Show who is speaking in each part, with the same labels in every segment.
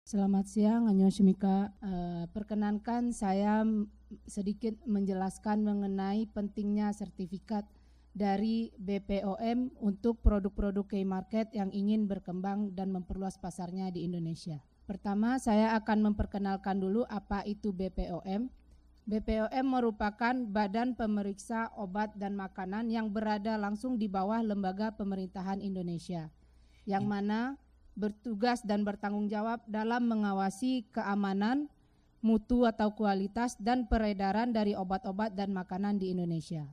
Speaker 1: Selamat siang, Annyeonghaseyo. Perkenankan saya sedikit menjelaskan mengenai pentingnya sertifikat dari BPOM untuk produk-produk K-Market yang ingin berkembang dan memperluas pasarnya di Indonesia. Pertama, saya akan memperkenalkan dulu apa itu BPOM. BPOM merupakan Badan Pemeriksa Obat dan Makanan yang berada langsung di bawah Lembaga Pemerintahan Indonesia, yang mana bertugas dan bertanggung jawab dalam mengawasi keamanan, mutu atau kualitas, dan peredaran dari obat-obat dan makanan di Indonesia.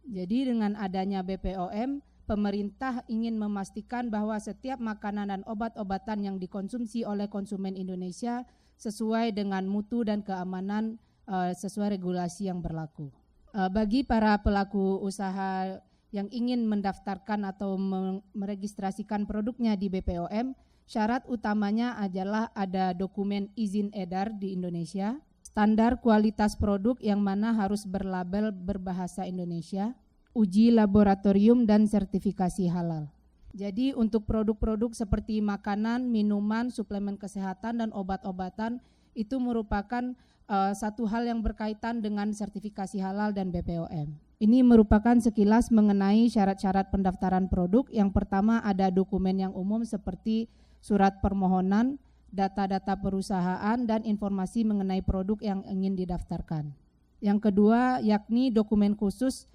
Speaker 1: Jadi dengan adanya BPOM, pemerintah ingin memastikan bahwa setiap makanan dan obat-obatan yang dikonsumsi oleh konsumen Indonesia sesuai dengan mutu dan keamanan sesuai regulasi yang berlaku. Bagi para pelaku usaha yang ingin mendaftarkan atau meregistrasikan produknya di BPOM, syarat utamanya adalah ada dokumen izin edar di Indonesia, standar kualitas produk yang mana harus berlabel berbahasa Indonesia, uji laboratorium dan sertifikasi halal. Jadi untuk produk-produk seperti makanan, minuman, suplemen kesehatan dan obat-obatan itu merupakan satu hal yang berkaitan dengan sertifikasi halal dan BPOM. Ini merupakan sekilas mengenai syarat-syarat pendaftaran produk. Yang pertama ada dokumen yang umum seperti surat permohonan, data-data perusahaan, dan informasi mengenai produk yang ingin didaftarkan. Yang kedua yakni dokumen khusus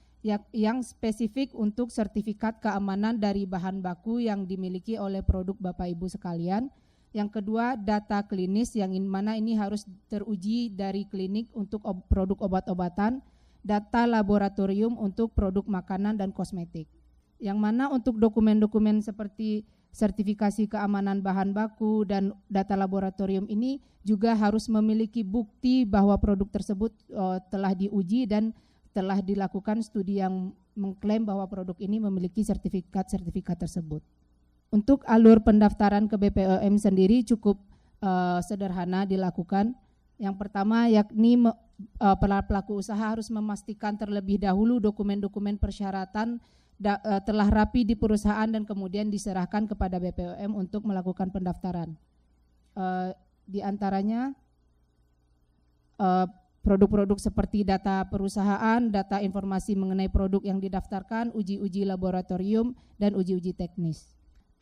Speaker 1: yang spesifik untuk sertifikat keamanan dari bahan baku yang dimiliki oleh produk Bapak Ibu sekalian. Yang kedua data klinis yang mana ini harus teruji dari klinik untuk produk obat-obatan, data laboratorium untuk produk makanan dan kosmetik. Yang mana untuk dokumen-dokumen seperti sertifikasi keamanan bahan baku dan data laboratorium ini juga harus memiliki bukti bahwa produk tersebut telah diuji dan telah dilakukan studi yang mengklaim bahwa produk ini memiliki sertifikat tersebut. Untuk alur pendaftaran ke BPOM sendiri cukup sederhana dilakukan. Yang pertama yakni pelaku usaha harus memastikan terlebih dahulu dokumen-dokumen persyaratan telah rapi di perusahaan dan kemudian diserahkan kepada BPOM untuk melakukan pendaftaran. Di antaranya produk-produk seperti data perusahaan, data informasi mengenai produk yang didaftarkan, uji-uji laboratorium, dan uji-uji teknis.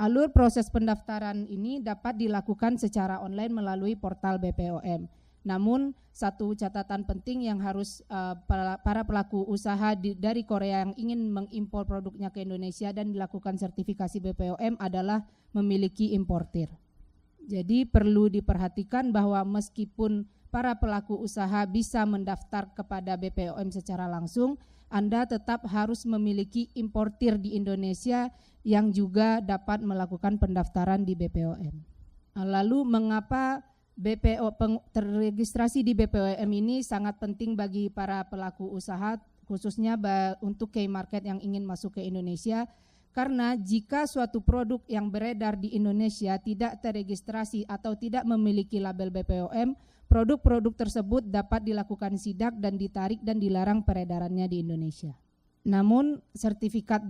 Speaker 1: Alur proses pendaftaran ini dapat dilakukan secara online melalui portal BPOM. Namun satu catatan penting yang harus para pelaku usaha dari Korea yang ingin mengimpor produknya ke Indonesia dan dilakukan sertifikasi BPOM adalah memiliki importir. Jadi perlu diperhatikan bahwa meskipun para pelaku usaha bisa mendaftar kepada BPOM secara langsung, Anda tetap harus memiliki importir di Indonesia yang juga dapat melakukan pendaftaran di BPOM. Lalu mengapa terregistrasi di BPOM ini sangat penting bagi para pelaku usaha, khususnya untuk K-Market yang ingin masuk ke Indonesia, karena jika suatu produk yang beredar di Indonesia tidak terregistrasi atau tidak memiliki label BPOM, produk-produk tersebut dapat dilakukan sidak dan ditarik dan dilarang peredarannya di Indonesia. Namun sertifikat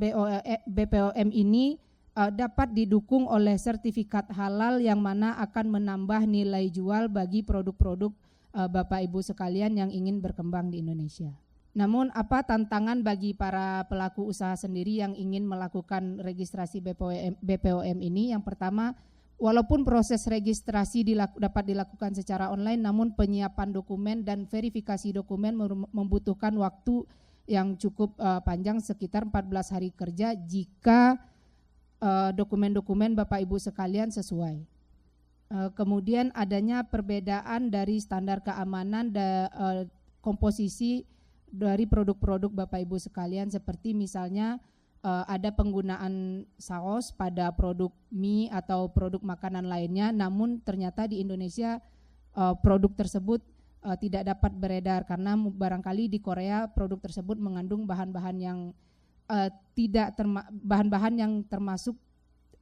Speaker 1: BPOM ini dapat didukung oleh sertifikat halal yang mana akan menambah nilai jual bagi produk-produk Bapak Ibu sekalian yang ingin berkembang di Indonesia. Namun apa tantangan bagi para pelaku usaha sendiri yang ingin melakukan registrasi BPOM ini? Yang pertama, walaupun proses registrasi dapat dilakukan secara online, namun penyiapan dokumen dan verifikasi dokumen membutuhkan waktu yang cukup panjang, sekitar 14 hari kerja jika dokumen-dokumen Bapak Ibu sekalian sesuai. Kemudian adanya perbedaan dari standar keamanan komposisi dari produk-produk Bapak Ibu sekalian, seperti misalnya ada penggunaan saus pada produk mie atau produk makanan lainnya, namun ternyata di Indonesia produk tersebut tidak dapat beredar karena barangkali di Korea produk tersebut mengandung bahan-bahan yang bahan-bahan yang termasuk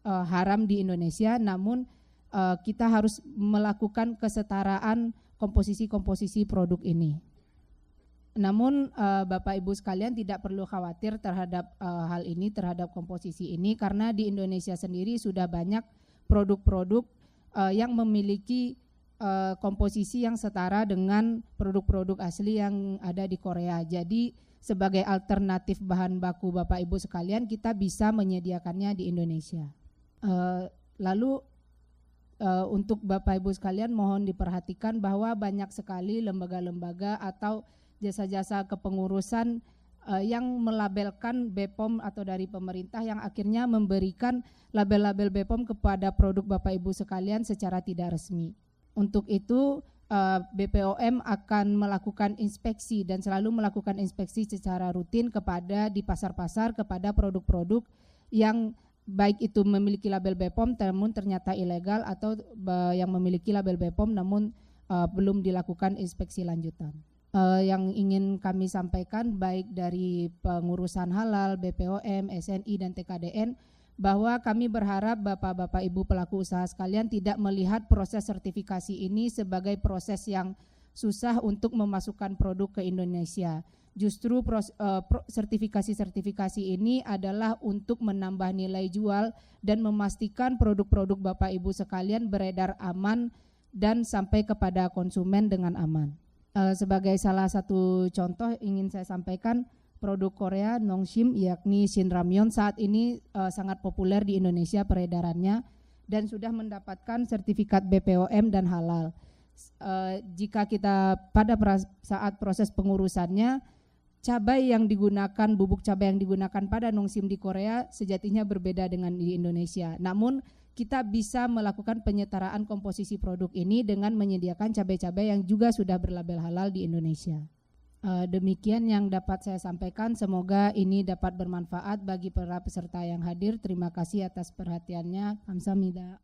Speaker 1: haram di Indonesia, namun kita harus melakukan kesetaraan komposisi-komposisi produk ini. Namun Bapak Ibu sekalian tidak perlu khawatir terhadap hal ini, terhadap komposisi ini, karena di Indonesia sendiri sudah banyak produk-produk yang memiliki komposisi yang setara dengan produk-produk asli yang ada di Korea. Jadi sebagai alternatif bahan baku Bapak Ibu sekalian, kita bisa menyediakannya di Indonesia. Lalu untuk Bapak Ibu sekalian mohon diperhatikan bahwa banyak sekali lembaga-lembaga atau jasa-jasa kepengurusan yang melabelkan BPOM atau dari pemerintah yang akhirnya memberikan label-label BPOM kepada produk Bapak Ibu sekalian secara tidak resmi. Untuk itu BPOM akan melakukan inspeksi dan selalu melakukan inspeksi secara rutin di pasar-pasar kepada produk-produk yang baik itu memiliki label BPOM namun ternyata ilegal atau yang memiliki label BPOM namun belum dilakukan inspeksi lanjutan. Yang ingin kami sampaikan baik dari pengurusan halal, BPOM, SNI dan TKDN bahwa kami berharap Bapak-Bapak Ibu pelaku usaha sekalian tidak melihat proses sertifikasi ini sebagai proses yang susah untuk memasukkan produk ke Indonesia. Justru sertifikasi-sertifikasi ini adalah untuk menambah nilai jual dan memastikan produk-produk Bapak Ibu sekalian beredar aman dan sampai kepada konsumen dengan aman. Sebagai salah satu contoh ingin saya sampaikan produk Korea Nongshim yakni Shin Ramyeon saat ini sangat populer di Indonesia peredarannya dan sudah mendapatkan sertifikat BPOM dan halal. Jika kita pada saat proses pengurusannya cabai yang digunakan, bubuk cabai yang digunakan pada Nongshim di Korea sejatinya berbeda dengan di Indonesia. Namun kita bisa melakukan penyetaraan komposisi produk ini dengan menyediakan cabai-cabai yang juga sudah berlabel halal di Indonesia. Demikian yang dapat saya sampaikan, semoga ini dapat bermanfaat bagi para peserta yang hadir. Terima kasih atas perhatiannya. Kamsahamnida.